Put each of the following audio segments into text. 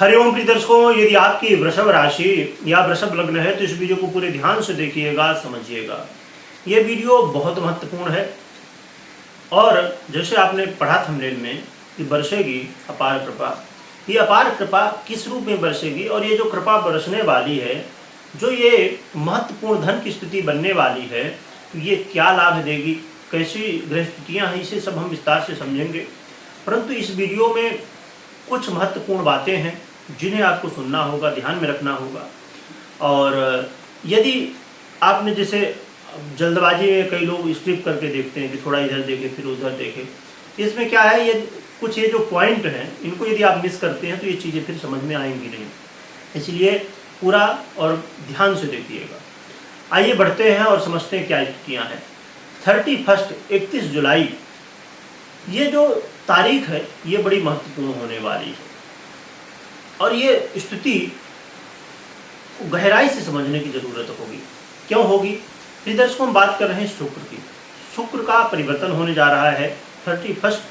हरिओम प्रिय दर्शकों, यदि आपकी वृषभ राशि या वृषभ लग्न है तो इस वीडियो को पूरे ध्यान से देखिएगा, समझिएगा। यह वीडियो बहुत महत्वपूर्ण है और जैसे आपने पढ़ा थंबनेल में कि बरसेगी अपार कृपा। ये अपार कृपा किस रूप में बरसेगी और ये जो कृपा बरसने वाली है, जो ये महत्वपूर्ण धन की स्थिति बनने वाली है, तो ये क्या लाभ देगी, कैसी ग्रह स्थितियाँ हैं, इसे सब हम विस्तार से समझेंगे। परंतु इस वीडियो में कुछ महत्वपूर्ण बातें हैं जिन्हें आपको सुनना होगा, ध्यान में रखना होगा। और यदि आपने जैसे जल्दबाजी में कई लोग स्किप करके देखते हैं कि थोड़ा इधर देखें फिर उधर देखें, इसमें क्या है, ये जो पॉइंट हैं इनको यदि आप मिस करते हैं तो ये चीज़ें फिर समझ में आएंगी नहीं। इसलिए पूरा और ध्यान से देखिएगा। आइए बढ़ते हैं और समझते हैं क्या स्थितियाँ हैं। 31 जुलाई ये जो तारीख है ये बड़ी महत्वपूर्ण होने वाली है और ये स्थिति गहराई से समझने की जरूरत होगी। क्यों होगी? प्रिय दर्शकों, हम बात कर रहे हैं शुक्र की। शुक्र का परिवर्तन होने जा रहा है 31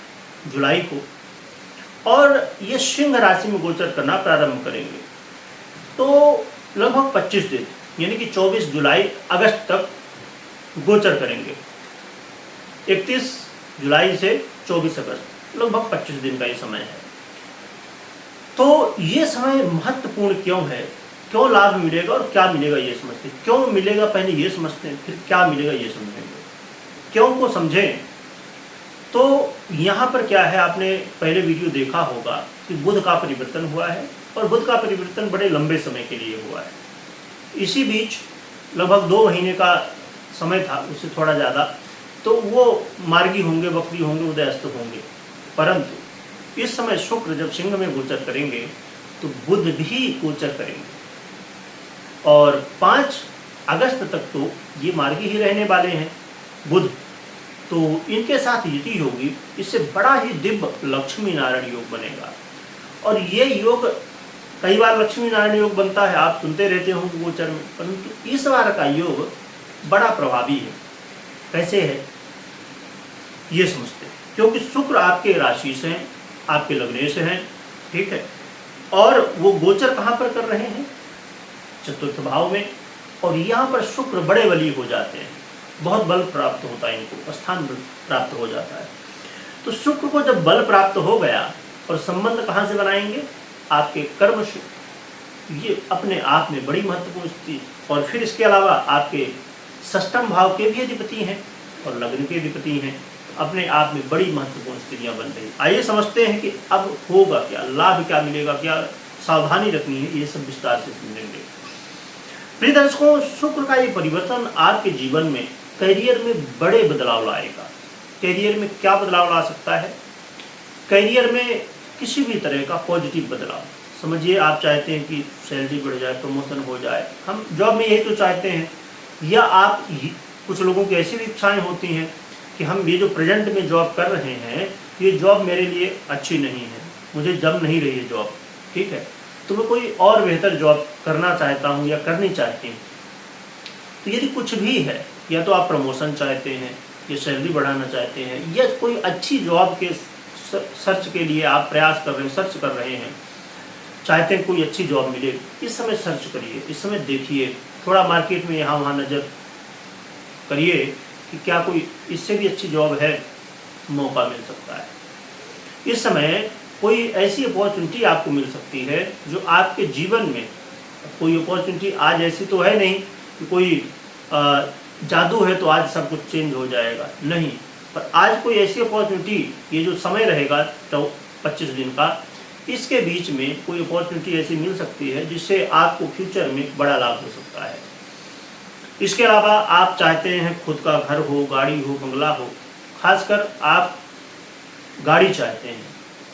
जुलाई को और ये सिंह राशि में गोचर करना प्रारंभ करेंगे। तो लगभग 25 दिन यानी कि 24 जुलाई अगस्त तक गोचर करेंगे। 31 जुलाई से 24 अगस्त लगभग 25 दिन का ये समय है। तो ये समय महत्वपूर्ण क्यों है, क्यों लाभ मिलेगा और क्या मिलेगा ये समझते हैं। क्यों मिलेगा पहले ये समझते हैं, फिर क्या मिलेगा ये समझेंगे। क्यों को समझें तो यहाँ पर क्या है, आपने पहले वीडियो देखा होगा कि बुध का परिवर्तन हुआ है और बुध का परिवर्तन बड़े लंबे समय के लिए हुआ है। इसी बीच लगभग 2 महीने का समय था, उससे थोड़ा ज़्यादा, तो वो मार्गी होंगे, वक्री होंगे, उदयस्त होंगे। परंतु इस समय शुक्र जब सिंह में गोचर करेंगे तो बुध भी गोचर करेंगे और 5 अगस्त तक तो ये मार्गी ही रहने वाले हैं बुध। तो इनके साथ युति होगी, इससे बड़ा ही दिव्य लक्ष्मी नारायण योग बनेगा। और ये योग कई बार लक्ष्मी नारायण योग बनता है, आप सुनते रहते हो गोचर में, परंतु इस बार का योग बड़ा प्रभावी है। कैसे है ये समझते हैं। क्योंकि शुक्र आपके राशि से हैं, आपके लग्न से हैं, ठीक है, और वो गोचर कहाँ पर कर रहे हैं? चतुर्थ भाव में। और यहाँ पर शुक्र बड़े बली हो जाते हैं, बहुत बल प्राप्त होता है, इनको स्थान प्राप्त हो जाता है। तो शुक्र को जब बल प्राप्त हो गया और संबंध कहाँ से बनाएंगे? आपके कर्म से। ये अपने आप में बड़ी महत्वपूर्ण स्थिति। और फिर इसके अलावा आपके षष्ठम भाव के भी अधिपति हैं और लग्न के अधिपति हैं, अपने आप में बड़ी महत्वपूर्ण स्थितियां बन रही। आइए समझते हैं कि अब होगा क्या, लाभ क्या मिलेगा, क्या सावधानी रखनी है, ये सब विस्तार से समझेंगे। प्रिय दर्शकों, शुक्र का ये परिवर्तन आपके जीवन में करियर में बड़े बदलाव लाएगा। करियर में क्या बदलाव ला सकता है? करियर में किसी भी तरह का पॉजिटिव बदलाव। समझिए, आप चाहते हैं कि सैलरी बढ़ जाए, प्रमोशन हो जाए, हम जॉब में यही तो चाहते हैं। या आप, कुछ लोगों की ऐसी भी इच्छाएं होती हैं कि हम ये जो प्रेजेंट में जॉब कर रहे हैं, ये जॉब मेरे लिए अच्छी नहीं है, मुझे जम नहीं रही है जॉब, ठीक है, तो मैं कोई और बेहतर जॉब करना चाहता हूँ या करनी चाहती हूँ। तो यदि कुछ भी है, या तो आप प्रमोशन चाहते हैं, या सैलरी बढ़ाना चाहते हैं, या कोई अच्छी जॉब के सर्च के लिए आप प्रयास कर रहे हैं, सर्च कर रहे हैं, चाहते हैं कोई अच्छी जॉब मिले, इस समय सर्च करिए, इस समय देखिए, थोड़ा मार्केट में यहाँ वहाँ नज़र करिए कि क्या कोई इससे भी अच्छी जॉब है, मौका मिल सकता है। इस समय कोई ऐसी अपॉर्चुनिटी आपको मिल सकती है जो आपके जीवन में, कोई अपॉर्चुनिटी आज ऐसी तो है नहीं कि कोई जादू है तो आज सब कुछ चेंज हो जाएगा, नहीं, पर आज कोई ऐसी अपॉर्चुनिटी, ये जो समय रहेगा 25 दिन का, इसके बीच में कोई अपॉर्चुनिटी ऐसी मिल सकती है जिससे आपको फ्यूचर में बड़ा लाभ हो सकता है। इसके अलावा आप चाहते हैं खुद का घर हो, गाड़ी हो, बंगला हो, खासकर आप गाड़ी चाहते हैं,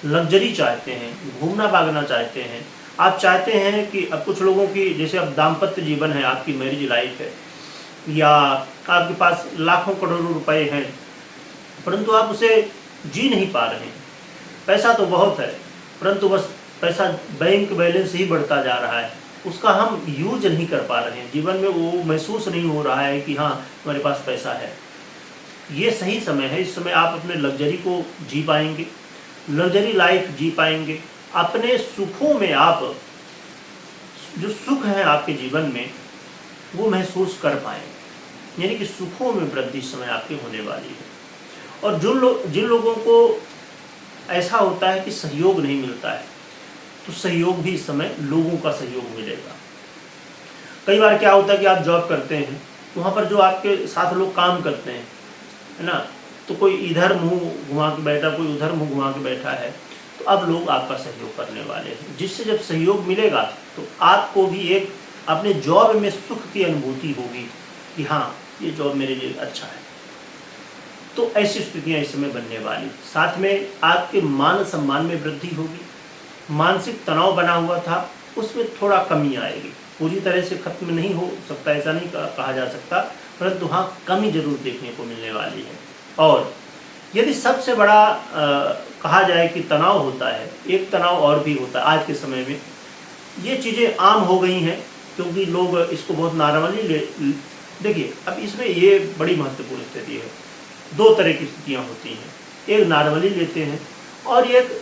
लग्जरी चाहते हैं, घूमना भागना चाहते हैं, आप चाहते हैं कि अब कुछ लोगों की, जैसे अब दाम्पत्य जीवन है, आपकी मैरिज लाइफ है, या आपके पास लाखों करोड़ों रुपए हैं, परंतु आप उसे जी नहीं पा रहे हैं। पैसा तो बहुत है, परंतु बस पैसा, बैंक बैलेंस ही बढ़ता जा रहा है, उसका हम यूज नहीं कर पा रहे हैं, जीवन में वो महसूस नहीं हो रहा है कि हाँ हमारे पास पैसा है। ये सही समय है, इस समय आप अपने लग्जरी को जी पाएंगे, लग्जरी लाइफ जी पाएंगे, अपने सुखों में आप जो सुख है आपके जीवन में वो महसूस कर पाएंगे, यानी कि सुखों में वृद्धि इस समय आपकी होने वाली है। और जिन लोगों को ऐसा होता है कि सहयोग नहीं मिलता है, तो सहयोग भी इस समय लोगों का सहयोग मिलेगा। कई बार क्या होता है कि आप जॉब करते हैं, वहाँ पर जो आपके साथ लोग काम करते हैं, है ना, तो कोई इधर मुंह घुमा के बैठा, कोई उधर मुंह घुमा के बैठा है, तो अब लोग आपका सहयोग करने वाले हैं, जिससे जब सहयोग मिलेगा तो आपको भी एक अपने जॉब में सुख की अनुभूति होगी कि हाँ, ये जॉब मेरे लिए अच्छा है। तो ऐसी स्थितियाँ इस समय बनने वाली। साथ में आपके मान सम्मान में वृद्धि होगी। मानसिक तनाव बना हुआ था उसमें थोड़ा कमी आएगी, पूरी तरह से खत्म नहीं हो सकता, ऐसा नहीं कहा जा सकता, परंतु हाँ, कमी जरूर देखने को मिलने वाली है। और यदि सबसे बड़ा कहा जाए कि तनाव होता है, एक तनाव और भी होता है आज के समय में। ये चीज़ें आम हो गई हैं क्योंकि लोग इसको बहुत नॉर्मली देखिए, अब इसमें ये बड़ी महत्वपूर्ण स्थिति है। दो तरह की स्थितियाँ होती हैं, एक नॉर्मली लेते हैं और एक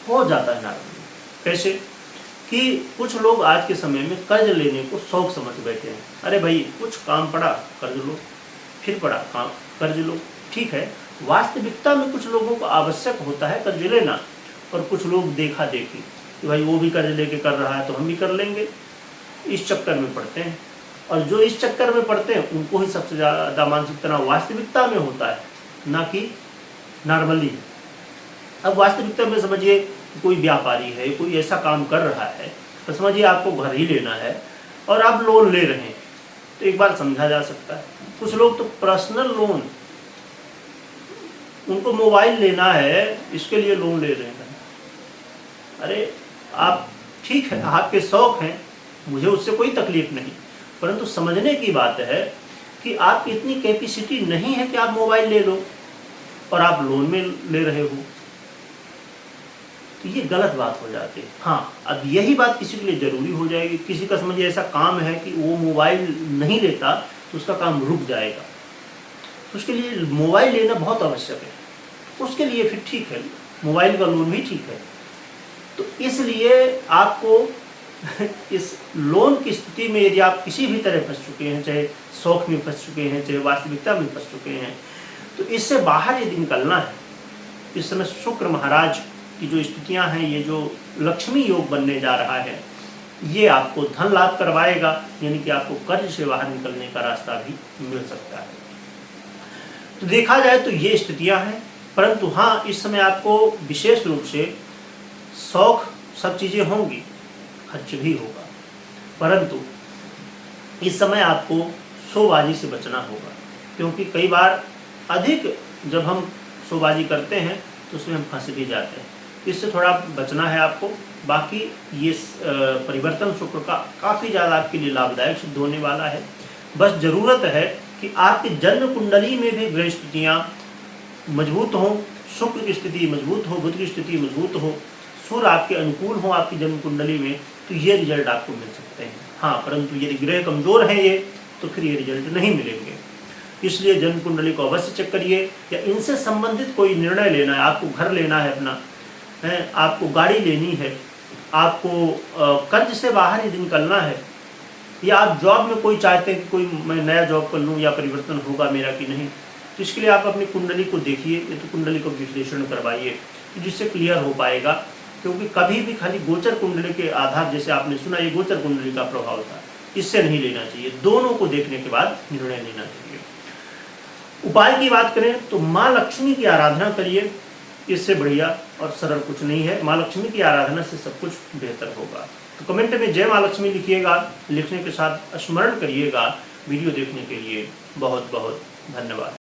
हो जाता है नॉर्मली। कैसे कि कुछ लोग आज के समय में कर्ज लेने को शौक समझ बैठे हैं। अरे भाई, कुछ काम पड़ा कर्ज लो, फिर पड़ा काम कर्ज लो। ठीक है, वास्तविकता में कुछ लोगों को आवश्यक होता है कर्ज लेना, और कुछ लोग देखा देखी कि भाई वो भी कर्ज लेके कर रहा है तो हम भी कर लेंगे, इस चक्कर में पड़ते हैं। और जो इस चक्कर में पड़ते हैं उनको ही सबसे ज़्यादा मानसिक तनाव वास्तविकता में होता है, ना कि नॉर्मली। अब वास्तविकता में समझिए कोई व्यापारी है, कोई ऐसा काम कर रहा है, तो समझिए आपको घर ही लेना है और आप लोन ले रहे हैं, तो एक बार समझा जा सकता है। कुछ लोग तो पर्सनल लोन, उनको मोबाइल लेना है इसके लिए लोन ले रहे हैं। अरे आप, ठीक है, आपके शौक हैं, मुझे उससे कोई तकलीफ नहीं, परंतु समझने की बात है कि आपकी इतनी कैपेसिटी नहीं है कि आप मोबाइल ले लो और आप लोन में ले रहे हो, तो ये गलत बात हो जाती है। हाँ, अब यही बात किसी के लिए ज़रूरी हो जाएगी। किसी का समझिए ऐसा काम है कि वो मोबाइल नहीं लेता तो उसका काम रुक जाएगा, तो उसके लिए मोबाइल लेना बहुत आवश्यक है। उसके लिए फिर ठीक है, मोबाइल का लोन भी ठीक है। तो इसलिए आपको इस लोन की स्थिति में यदि आप किसी भी तरह फंस चुके हैं, चाहे शौक में फंस चुके हैं, चाहे वास्तविकता में फंस चुके हैं, तो इससे बाहर यदि निकलना है, इस समय शुक्र महाराज की जो स्थितियां हैं, ये जो लक्ष्मी योग बनने जा रहा है, ये आपको धन लाभ करवाएगा, यानी कि आपको कर्ज से बाहर निकलने का रास्ता भी मिल सकता है। तो देखा जाए तो ये स्थितियां हैं, परंतु हाँ, इस समय आपको विशेष रूप से शौक सब चीज़ें होंगी, खर्च भी होगा, परंतु इस समय आपको शोबाजी से बचना होगा, क्योंकि कई बार अधिक जब हम शोबाजी करते हैं तो उसमें हम फंस भी जाते हैं। इससे थोड़ा बचना है आपको। बाकी ये परिवर्तन शुक्र का काफ़ी ज़्यादा आपके लिए लाभदायक सिद्ध होने वाला है। बस ज़रूरत है कि आपकी जन्म कुंडली में भी ग्रह स्थितियाँ मजबूत हों, शुक्र की स्थिति मजबूत हो, बुध की स्थिति मजबूत हो, सूर्य आपके अनुकूल हो आपकी जन्म कुंडली में, तो ये रिजल्ट आपको मिल सकते हैं। हाँ, परंतु यदि ग्रह कमज़ोर हैं ये, तो फिर ये रिजल्ट नहीं मिलेंगे। इसलिए जन्म कुंडली को अवश्य चेक करिए, या इनसे संबंधित कोई निर्णय लेना है, आपको घर लेना है अपना, है, आपको गाड़ी लेनी है, आपको कर्ज से बाहर ही निकलना है, या आप जॉब में कोई चाहते हैं कि कोई मैं नया जॉब कर लूँ या परिवर्तन होगा मेरा कि नहीं, तो इसके लिए आप अपनी कुंडली को देखिए, या तो कुंडली को विश्लेषण करवाइए, जिससे क्लियर हो पाएगा। क्योंकि कभी भी खाली गोचर कुंडली के आधार, जैसे आपने सुना ये गोचर कुंडली का प्रभाव था, इससे नहीं लेना चाहिए, दोनों को देखने के बाद निर्णय लेना चाहिए। उपाय की बात करें तो माँ लक्ष्मी की आराधना करिए, इससे बढ़िया और सरल कुछ नहीं है। माँ लक्ष्मी की आराधना से सब कुछ बेहतर होगा। तो कमेंट में जय माँ लक्ष्मी लिखिएगा, लिखने के साथ स्मरण करिएगा। वीडियो देखने के लिए बहुत बहुत धन्यवाद।